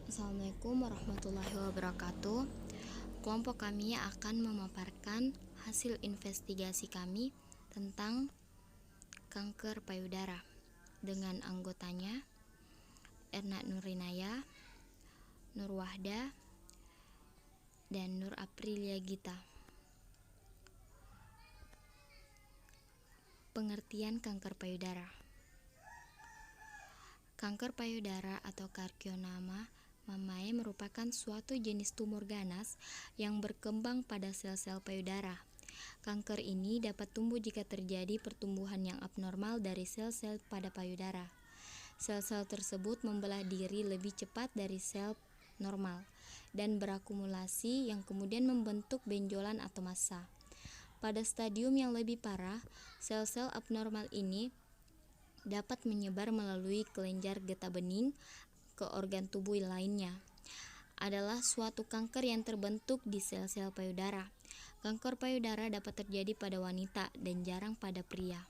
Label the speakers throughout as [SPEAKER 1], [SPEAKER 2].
[SPEAKER 1] Assalamualaikum warahmatullahi wabarakatuh. Kelompok kami akan memaparkan hasil investigasi kami tentang kanker payudara dengan anggotanya Erna Nurinaya, Nur Wahda, dan Nur Aprilia Gita. Pengertian kanker payudara. Kanker payudara atau karsinoma mamae merupakan suatu jenis tumor ganas yang berkembang pada sel-sel payudara. Kanker ini dapat tumbuh jika terjadi pertumbuhan yang abnormal dari sel-sel pada payudara. Sel-sel tersebut membelah diri lebih cepat dari sel normal dan berakumulasi yang kemudian membentuk benjolan atau massa. Pada stadium yang lebih parah, sel-sel abnormal ini dapat menyebar melalui kelenjar getah bening ke organ tubuh lainnya. Adalah suatu kanker yang terbentuk di sel-sel payudara. Kanker payudara dapat terjadi pada wanita dan jarang pada pria.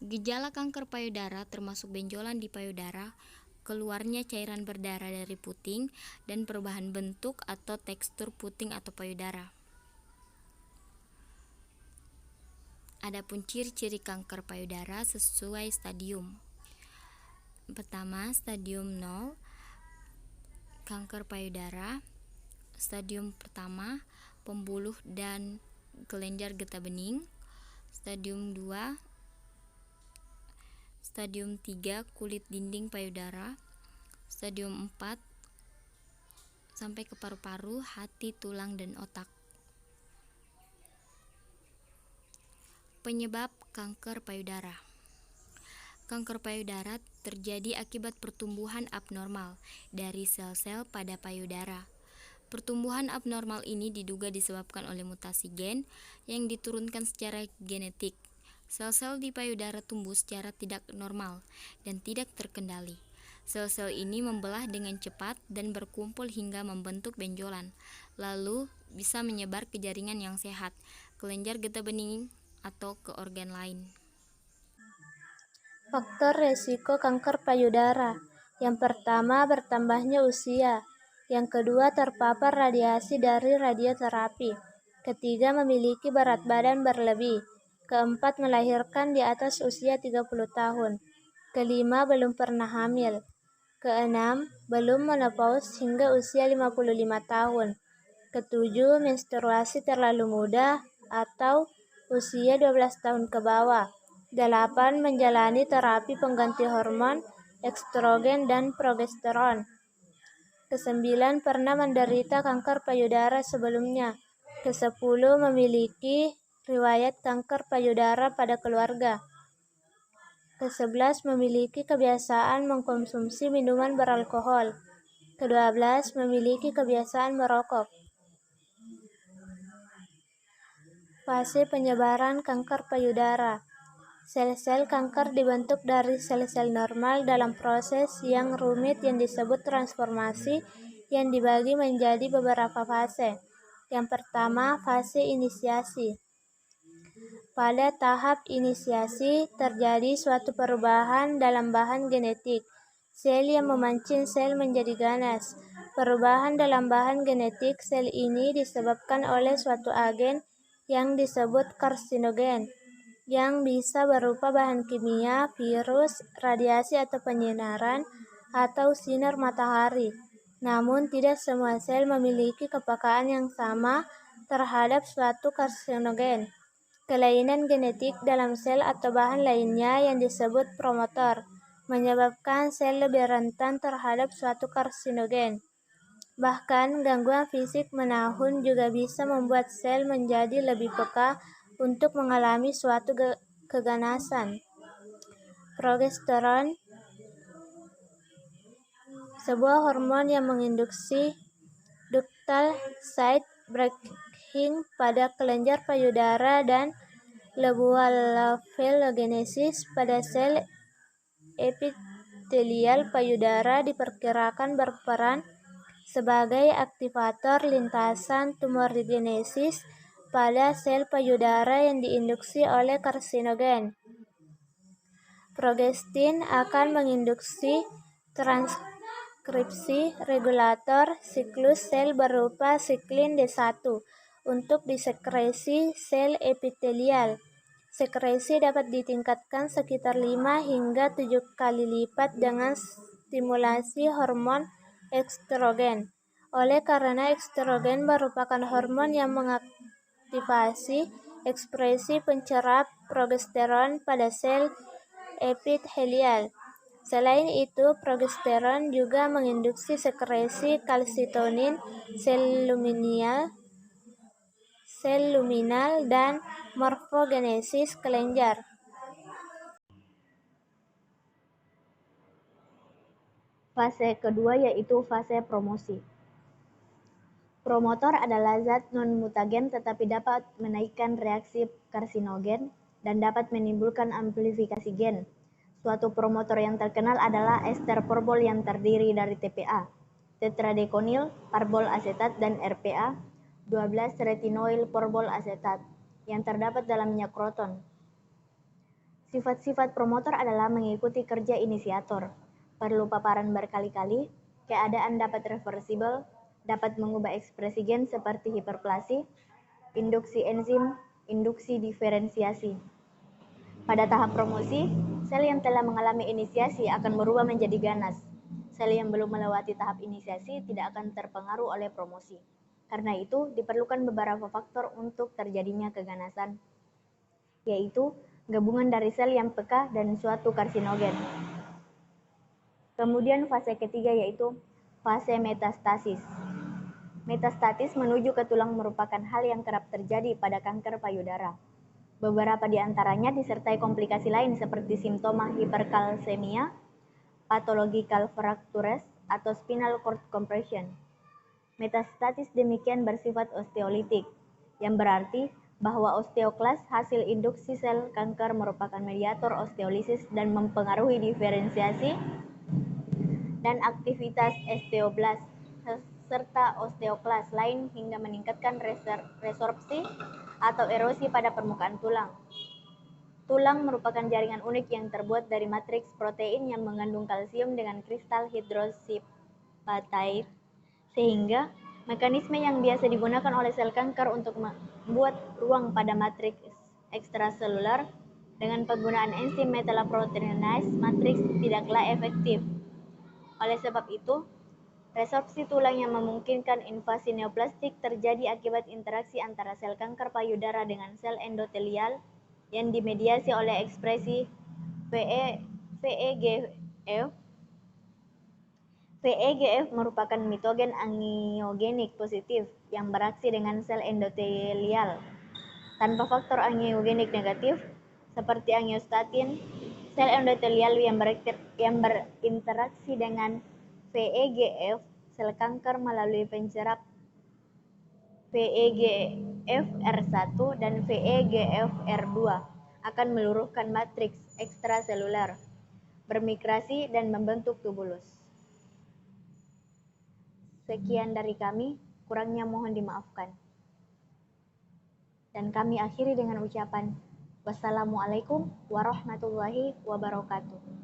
[SPEAKER 1] Gejala kanker payudara termasuk benjolan di payudara, keluarnya cairan berdarah dari puting, dan perubahan bentuk atau tekstur puting atau payudara. Adapun ciri-ciri kanker payudara sesuai stadium. Pertama, stadium 0, kanker payudara. Stadium pertama, pembuluh dan kelenjar getah bening. Stadium 2, stadium 3, kulit dinding payudara. Stadium 4, sampai ke paru-paru, hati, tulang, dan otak. Penyebab kanker payudara. Kanker payudara terjadi akibat pertumbuhan abnormal dari sel-sel pada payudara. Pertumbuhan abnormal ini diduga disebabkan oleh mutasi gen yang diturunkan secara genetik. Sel-sel di payudara tumbuh secara tidak normal dan tidak terkendali. Sel-sel ini membelah dengan cepat dan berkumpul hingga membentuk benjolan, lalu bisa menyebar ke jaringan yang sehat, kelenjar getah bening, atau ke organ lain.
[SPEAKER 2] Faktor resiko kanker payudara. Yang pertama, bertambahnya usia. Yang kedua, terpapar radiasi dari radioterapi. Ketiga, memiliki berat badan berlebih. Keempat, melahirkan di atas usia 30 tahun. Kelima, belum pernah hamil. Keenam, belum menopause hingga usia 55 tahun. Ketujuh, menstruasi terlalu muda atau usia 12 tahun ke bawah. 8. Menjalani terapi pengganti hormon, estrogen dan progesteron. Ke-9, pernah menderita kanker payudara sebelumnya. Ke-10, memiliki riwayat kanker payudara pada keluarga. Ke-11, memiliki kebiasaan mengkonsumsi minuman beralkohol. Ke-12, memiliki kebiasaan merokok. Fase penyebaran kanker payudara. Sel-sel kanker dibentuk dari sel-sel normal dalam proses yang rumit yang disebut transformasi yang dibagi menjadi beberapa fase. Yang pertama, fase inisiasi. Pada tahap inisiasi, terjadi suatu perubahan dalam bahan genetik sel yang memancing sel menjadi ganas. Perubahan dalam bahan genetik sel ini disebabkan oleh suatu agen yang disebut karsinogen, yang bisa berupa bahan kimia, virus, radiasi atau penyinaran, atau sinar matahari. Namun tidak semua sel memiliki kepekaan yang sama terhadap suatu karsinogen. Kelainan genetik dalam sel atau bahan lainnya yang disebut promotor menyebabkan sel lebih rentan terhadap suatu karsinogen. Bahkan, gangguan fisik menahun juga bisa membuat sel menjadi lebih peka untuk mengalami suatu keganasan. Progesteron, sebuah hormon yang menginduksi ductal side breaking pada kelenjar payudara dan lobulogenesis pada sel epitelial payudara, diperkirakan berperan sebagai aktivator lintasan tumorigenesis pada sel payudara yang diinduksi oleh karsinogen. Progestin akan menginduksi transkripsi regulator siklus sel berupa siklin D1 untuk disekresi sel epitelial. Sekresi dapat ditingkatkan sekitar 5 hingga 7 kali lipat dengan stimulasi hormon estrogen. Oleh karena estrogen merupakan hormon yang mengaktifasi ekspresi pencerap progesteron pada sel epitelial. Selain itu, progesteron juga menginduksi sekresi kalsitonin sel luminal, dan morfogenesis kelenjar.
[SPEAKER 3] Fase kedua yaitu fase promosi. Promotor adalah zat non-mutagen tetapi dapat menaikkan reaksi karsinogen dan dapat menimbulkan amplifikasi gen. Suatu promotor yang terkenal adalah ester porbol yang terdiri dari TPA, tetradekonil karbol asetat, dan RPA, 12-retinoil porbol asetat, yang terdapat dalam minyak kroton. Sifat-sifat promotor adalah mengikuti kerja inisiator, perlu paparan berkali-kali, keadaan dapat reversibel, dapat mengubah ekspresi gen seperti hiperplasi, induksi enzim, induksi diferensiasi. Pada tahap promosi, sel yang telah mengalami inisiasi akan berubah menjadi ganas. Sel yang belum melewati tahap inisiasi tidak akan terpengaruh oleh promosi. Karena itu, diperlukan beberapa faktor untuk terjadinya keganasan, yaitu gabungan dari sel yang peka dan suatu karsinogen. Kemudian fase ketiga yaitu fase metastasis. Metastasis menuju ke tulang merupakan hal yang kerap terjadi pada kanker payudara. Beberapa di antaranya disertai komplikasi lain seperti simptoma hiperkalsemia, pathological fractures, atau spinal cord compression. Metastasis demikian bersifat osteolitik, yang berarti bahwa osteoklas hasil induksi sel kanker merupakan mediator osteolisis dan mempengaruhi diferensiasi dan aktivitas osteoblas serta osteoklas lain hingga meningkatkan resorpsi atau erosi pada permukaan tulang. Tulang merupakan jaringan unik yang terbuat dari matriks protein yang mengandung kalsium dengan kristal hidroksipatide, sehingga mekanisme yang biasa digunakan oleh sel kanker untuk membuat ruang pada matriks ekstraselular dengan penggunaan enzim metalloproteinase matriks tidaklah efektif. Oleh sebab itu, resorpsi tulang yang memungkinkan invasi neoplastik terjadi akibat interaksi antara sel kanker payudara dengan sel endotelial yang dimediasi oleh ekspresi VEGF. VEGF merupakan mitogen angiogenik positif yang beraksi dengan sel endotelial. Tanpa faktor angiogenik negatif, seperti angiostatin, sel endotelial yang berinteraksi dengan VEGF, sel kanker melalui pencerap VEGFR1 dan VEGFR2 akan meluruhkan matriks ekstraselular, bermigrasi dan membentuk tubulus. Sekian dari kami, kurangnya mohon dimaafkan. Dan kami akhiri dengan ucapan wassalamualaikum warahmatullahi wabarakatuh.